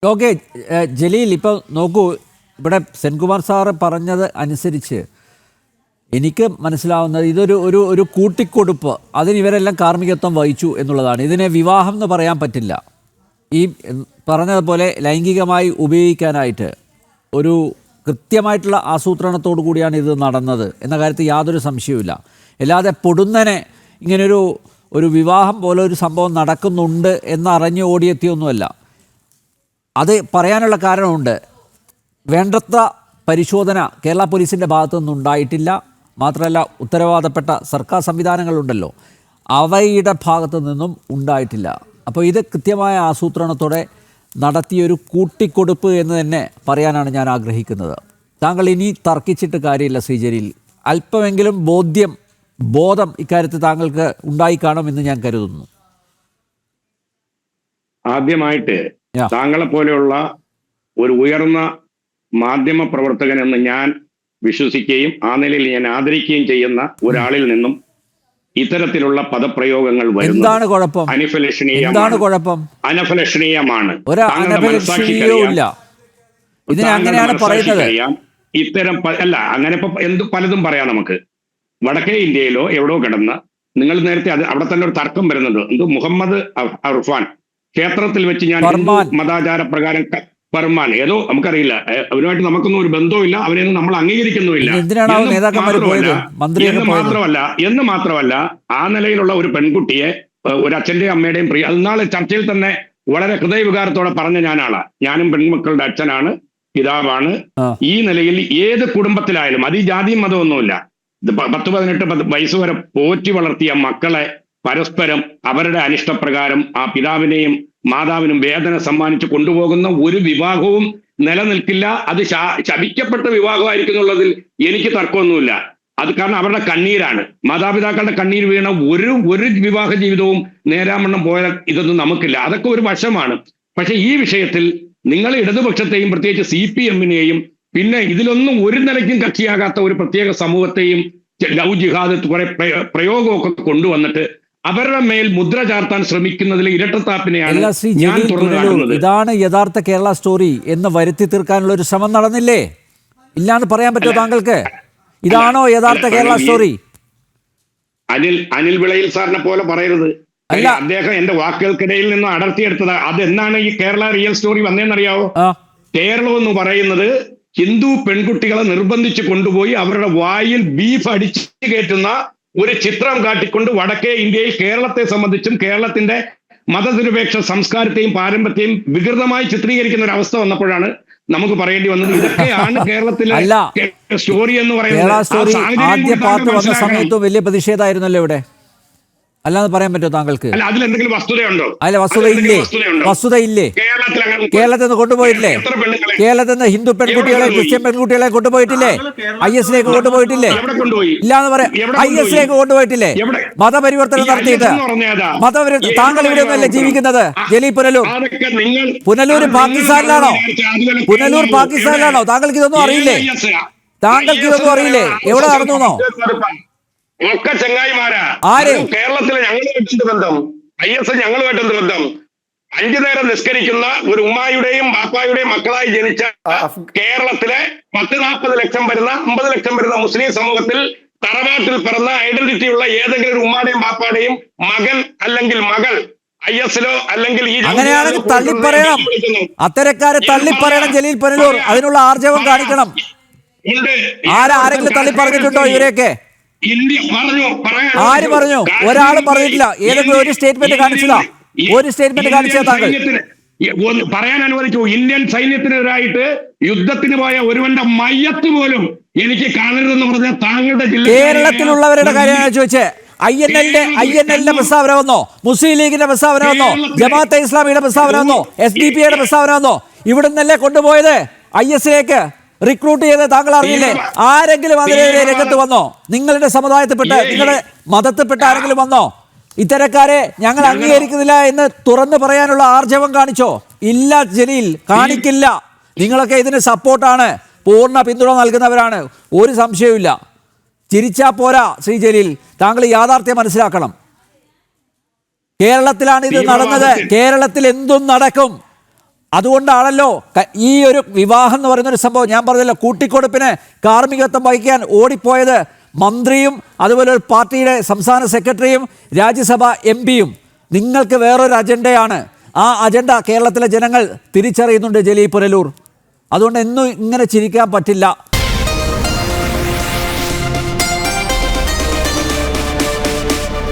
Okay. Jaleel, ഇപ്പോൾ നോക്കൂ, ഇവിടെ സെൻകുമാർ സാറ് പറഞ്ഞത് അനുസരിച്ച് എനിക്ക് മനസ്സിലാവുന്നത് ഇതൊരു ഒരു ഒരു കൂട്ടിക്കൊടുപ്പ്, അതിന് ഇവരെല്ലാം കാർമ്മികത്വം വഹിച്ചു എന്നുള്ളതാണ്. ഇതിനെ വിവാഹം എന്ന് പറയാൻ പറ്റില്ല. ഈ പറഞ്ഞതുപോലെ ലൈംഗികമായി ഉപയോഗിക്കാനായിട്ട് ഒരു കൃത്യമായിട്ടുള്ള ആസൂത്രണത്തോടു കൂടിയാണ് ഇത് നടന്നത് എന്ന കാര്യത്തിൽ യാതൊരു സംശയവുമില്ല. അല്ലാതെ പൊടുന്നനെ ഇങ്ങനൊരു ഒരു വിവാഹം പോലെ ഒരു സംഭവം നടക്കുന്നുണ്ട് എന്നറിഞ്ഞ് ഓടിയെത്തിയൊന്നുമല്ല. അത് പറയാനുള്ള കാരണമുണ്ട്. വേണ്ടത്ര പരിശോധന കേരള പോലീസിൻ്റെ ഭാഗത്തു നിന്നുണ്ടായിട്ടില്ല. മാത്രമല്ല, ഉത്തരവാദപ്പെട്ട സർക്കാർ സംവിധാനങ്ങളുണ്ടല്ലോ, അവയുടെ ഭാഗത്തു നിന്നും ഉണ്ടായിട്ടില്ല. അപ്പോൾ ഇത് കൃത്യമായ ആസൂത്രണത്തോടെ നടത്തിയൊരു കൂട്ടിക്കൊടുപ്പ് എന്ന് തന്നെ പറയാനാണ് ഞാൻ ആഗ്രഹിക്കുന്നത്. താങ്കൾ ഇനി തർക്കിച്ചിട്ട് കാര്യമില്ല ശ്രീജലീൽ. അല്പമെങ്കിലും ബോധം ഇക്കാര്യത്തിൽ താങ്കൾക്ക് ഉണ്ടായിക്കാണുമെന്ന് ഞാൻ കരുതുന്നു. ആദ്യമായിട്ട് താങ്കളെ പോലെയുള്ള ഒരു ഉയർന്ന മാധ്യമ പ്രവർത്തകൻ എന്ന് ഞാൻ വിശ്വസിക്കുകയും ആ നിലയിൽ ഞാൻ ആദരിക്കുകയും ചെയ്യുന്ന ഒരാളിൽ നിന്നും ഇത്തരത്തിലുള്ള പദപ്രയോഗങ്ങൾ എന്താണ് കുഴപ്പം? അനഫലഷണീയമാണ്. ഇത്തരം അല്ല, അങ്ങനെ ഇപ്പൊ പലതും പറയാം നമുക്ക്. വടക്കേ ഇന്ത്യയിലോ എവിടോ കിടന്ന് നിങ്ങൾ നേരത്തെ അവിടെ തന്നെ ഒരു തർക്കം വരുന്നുണ്ട്. മുഹമ്മദ് അർഫാൻ ക്ഷേത്രത്തിൽ വെച്ച് ഞാൻ മതാചാര പ്രകാരം ഫർമാൻ ഏതോ നമുക്കറിയില്ല, അവരുമായിട്ട് നമുക്കൊന്നും ഒരു ബന്ധവുമില്ല, അവരെയൊന്നും നമ്മൾ അംഗീകരിക്കുന്നുമില്ല എന്ന് മാത്രമല്ല ആ നിലയിലുള്ള ഒരു പെൺകുട്ടിയെ ഒരു അച്ഛന്റെയും അമ്മയുടെയും പ്രിയ, അതിനാളെ ചർച്ചയിൽ തന്നെ വളരെ ഹൃദയവികാരത്തോടെ പറഞ്ഞ ഞാനും പെൺമക്കളുടെ അച്ഛനാണ്, പിതാവാണ്. ഈ നിലയിൽ ഏത് കുടുംബത്തിലായാലും അത് ഈ ജാതിയും മതമൊന്നുമില്ല, 10-18 വയസ്സ് വരെ പോറ്റി വളർത്തിയ മക്കളെ പരസ്പരം അവരുടെ അനിഷ്ടപ്രകാരം ആ പിതാവിനെയും മാതാവിനും വേദന സമ്മാനിച്ച് കൊണ്ടുപോകുന്ന ഒരു വിവാഹവും നിലനിൽക്കില്ല. അത് ശപിക്കപ്പെട്ട വിവാഹമായിരിക്കും എന്നുള്ളതിൽ എനിക്ക് തർക്കമൊന്നുമില്ല. അത് കാരണം അവരുടെ കണ്ണീരാണ്, മാതാപിതാക്കളുടെ കണ്ണീര് വീണ ഒരു വിവാഹ ജീവിതവും നേരാമണ്ണം പോയ ഇതൊന്നും നമുക്കില്ല. അതൊക്കെ ഒരു വശമാണ്. പക്ഷെ ഈ വിഷയത്തിൽ നിങ്ങൾ ഇടതുപക്ഷത്തെയും പ്രത്യേകിച്ച് CPM-നെയും പിന്നെ ഇതിലൊന്നും ഒരു നിലയ്ക്കും കക്ഷിയാകാത്ത ഒരു പ്രത്യേക സമൂഹത്തെയും ലവ് ജിഹാദ് കുറെ പ്രയോഗമൊക്കെ കൊണ്ടുവന്നിട്ട് അവരുടെ മേൽ മുദ്ര ചാർത്താൻ ശ്രമിക്കുന്നതിൽ ഇരട്ടത്താപ്പിനെയാണ് ഞാൻ തുറന്നു. ഇതാണ് യഥാർത്ഥ കേരള സ്റ്റോറി എന്ന് വരുത്തി തീർക്കാനുള്ള ഒരു ശ്രമം നടന്നില്ലേ? ഇല്ലാന്ന് പറയാൻ പറ്റുമോ താങ്കൾക്ക്? ഇതാണോ യഥാർത്ഥ കേരള സ്റ്റോറി? അനിൽ വിളയിൽ സാറിനെ പോലെ പറയരുത്. അല്ല, അദ്ദേഹം എന്റെ വാക്കുകൾക്കിടയിൽ നിന്ന് അടർത്തിയെടുത്തത്. അതെന്നാണ് ഈ കേരള റിയൽ സ്റ്റോറി വന്നതെന്നറിയാവോ? കേരളം എന്ന് പറയുന്നത് ഹിന്ദു പെൺകുട്ടികളെ നിർബന്ധിച്ച് കൊണ്ടുപോയി അവരുടെ വായിൽ ബീഫ് അടിച്ചു കയറ്റുന്ന ഒരു ചിത്രം കാട്ടിക്കൊണ്ട് വടക്കേ ഇന്ത്യയിൽ കേരളത്തെ സംബന്ധിച്ചും കേരളത്തിന്റെ മതനിരപേക്ഷ സംസ്കാരത്തെയും പാരമ്പര്യത്തെയും വികൃതമായി ചിത്രീകരിക്കുന്ന ഒരു അവസ്ഥ വന്നപ്പോഴാണ് നമുക്ക് പറയേണ്ടി വന്നത്. ഇതൊക്കെയാണ് കേരളത്തിലെ സ്റ്റോറി എന്ന് പറയുന്നത്. ആദ്യ പാർട്ട് വന്ന സമയത്ത് വലിയ പ്രതിഷേധമായിരുന്നല്ലോ ഇവിടെ. അല്ലാതെ പറയാൻ പറ്റുമോ താങ്കൾക്ക്? അല്ല, അതിലെന്തെങ്കിലും വസ്തുതയുണ്ടോ? അല്ല, വസ്തുതയില്ലേ? കേരളത്തിൽ നിന്ന് കൊണ്ടുപോയിട്ടില്ലേ? കേരളത്തിൽ നിന്ന് ഹിന്ദു പെൺകുട്ടികളെ, ക്രിസ്ത്യൻ പെൺകുട്ടികളെ കൊണ്ടുപോയിട്ടില്ലേ? IS-ലേക്ക് കൊണ്ടുപോയിട്ടില്ലേ? ഇല്ലാന്ന് പറയാം. IS-ലേക്ക് കൊണ്ടുപോയിട്ടില്ലേ? മതപരിവർത്തനം നടത്തിയിട്ട് താങ്കൾ ഇവിടെ ഒന്നല്ലേ ജീവിക്കുന്നത്? ജലീൽ പുനലൂർ പാകിസ്ഥാനിലാണോ? താങ്കൾക്ക് ഇതൊന്നും അറിയില്ലേ? എവിടെ നടന്നു? ഒക്കെ ചങ്ങായിമാരാ. കേരളത്തിലെ ഞങ്ങളുമായിട്ടുണ്ട് ബന്ധം, IS ഞങ്ങളുമായിട്ടുണ്ട് ബന്ധം. 5 നേരം നിസ്കരിക്കുന്ന ഒരു ഉമ്മായുടെയും ബാപ്പായുടെയും മക്കളായി ജനിച്ച കേരളത്തിലെ 10-40 ലക്ഷം വരുന്ന 50 ലക്ഷം വരുന്ന മുസ്ലിം സമൂഹത്തിൽ തറവാട്ടിൽ പിറന്ന ഐഡന്റിറ്റി ഉള്ള ഏതെങ്കിലും ഒരു ഉമ്മാടെയും ബാപ്പാടെയും മകൻ അല്ലെങ്കിൽ മകൾ IS-ലോ അല്ലെങ്കിൽ ഈ അങ്ങനെയാണെങ്കിൽ തള്ളിപ്പറയണം. അത്തരക്കാരെ തള്ളിപ്പറയണം ജലീൽ പുനലൂർ. അതിനുള്ള ആർജവം കാണിക്കണം. ആരെങ്കിലും തള്ളിപ്പറഞ്ഞിട്ടുണ്ടോ ഇവരെയൊക്കെ? ആര് പറഞ്ഞു? ഒരാളും പറഞ്ഞിട്ടില്ല. ഏതെങ്കിലും ഒരു സ്റ്റേറ്റ്മെന്റ് കാണിച്ചതാ താങ്കൾ? പറയാൻ അനുവദിച്ചു. ഇന്ത്യൻ സൈന്യത്തിനെതിരായിട്ട് യുദ്ധത്തിന് പോയ ഒരുവന്റെ മയ്യത്ത് പോലും എനിക്ക് കാണരുതെന്ന് പറഞ്ഞ താങ്കളുടെ കേരളത്തിലുള്ളവരുടെ കാര്യമാണ് ചോദിച്ചേ. INL-ന്റെ പ്രസ്താവന വന്നോ? മുസ്ലിം ലീഗിന്റെ പ്രസ്താവന വന്നോ? ജമാഅത്തെ ഇസ്ലാമിയുടെ പ്രസ്താവന വന്നോ? SDP-യുടെ പ്രസ്താവന വന്നോ? ഇവിടുന്നല്ലേ കൊണ്ടുപോയത് IS-ലേക്ക് റിക്രൂട്ട് ചെയ്ത്? താങ്കൾ അറിയില്ലേ? ആരെങ്കിലും അതിനെതിരെ രംഗത്ത് വന്നോ? നിങ്ങളുടെ സമുദായത്തിൽപ്പെട്ട, നിങ്ങളുടെ മതത്തിൽപ്പെട്ട ആരെങ്കിലും വന്നോ? ഇത്തരക്കാരെ ഞങ്ങൾ അംഗീകരിക്കുന്നില്ല എന്ന് തുറന്നു പറയാനുള്ള ആർജവം കാണിച്ചോ? ഇല്ല ജലീൽ, കാണിക്കില്ല. നിങ്ങളൊക്കെ ഇതിന് സപ്പോർട്ടാണ്, പൂർണ്ണ പിന്തുണ നൽകുന്നവരാണ്, ഒരു സംശയവുമില്ല. ചിരിച്ചാ പോരാ ശ്രീ ജലീൽ, താങ്കൾ യാഥാർത്ഥ്യം മനസ്സിലാക്കണം. കേരളത്തിലാണ് ഇത് നടന്നത്. കേരളത്തിൽ എന്തും നടക്കും. അതുകൊണ്ടാണല്ലോ ഈ ഒരു വിവാഹം എന്ന് പറയുന്ന ഒരു സംഭവം, ഞാൻ പറഞ്ഞല്ലോ, കൂട്ടിക്കൊടുപ്പിന് കാർമ്മികത്വം വഹിക്കാൻ ഓടിപ്പോയത് മന്ത്രിയും അതുപോലെ ഒരു പാർട്ടിയുടെ സംസ്ഥാന സെക്രട്ടറിയും രാജ്യസഭ MP-യും. നിങ്ങൾക്ക് വേറൊരു അജണ്ടയാണ്. ആ അജണ്ട കേരളത്തിലെ ജനങ്ങൾ തിരിച്ചറിയുന്നുണ്ട് ജലീൽ പുനലൂർ. അതുകൊണ്ട് എന്നും ഇങ്ങനെ ചിരിക്കാൻ പറ്റില്ല.